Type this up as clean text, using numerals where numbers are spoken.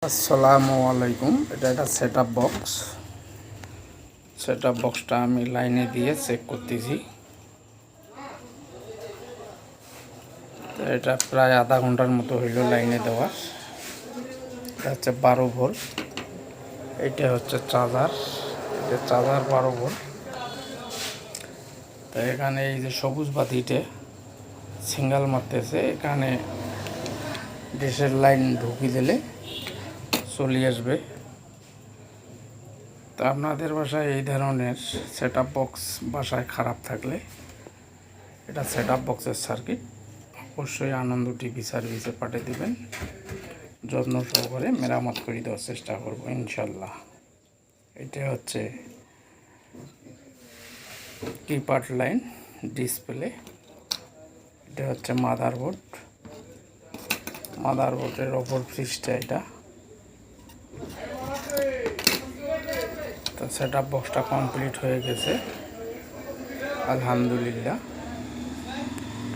আসসালামু আলাইকুম। এটা একটা সেট আপ বক্সটা আমি লাইনে দিয়ে চেক করতেছি। তো এটা প্রায় আধা ঘন্টার মতো হইল লাইনে দেওয়া। এটা হচ্ছে 12 ভোল্ট, এইটা হচ্ছে চার্জার, এটা চার্জার 12 ভোল্ট। তো এখানে এই যে সবুজ বাতিতে সিঙ্গেল মারতেছে, এখানে গ্যাসের লাইন ঢুকি দিলে চলে আসবে। তো আপনাদের বাসায় এই ধরনের সেট আপ বক্স বাসায় খারাপ থাকলে এটা সেট আপ বক্সের সার্কিট অবশ্যই আনন্দ টিভি সার্ভিসে পাঠিয়ে দেবেন। যত্ন সহকারে মেরামত করে দেওয়ার চেষ্টা করব ইনশাল্লাহ। এটা হচ্ছে কিপ্যাড লাইন ডিসপ্লে, এটা হচ্ছে মাদারবোর্ডের ওপর ফ্রিজটা এটা। তো সেট আপ বক্সটা কমপ্লিট হয়ে গেছে আলহামদুলিল্লাহ।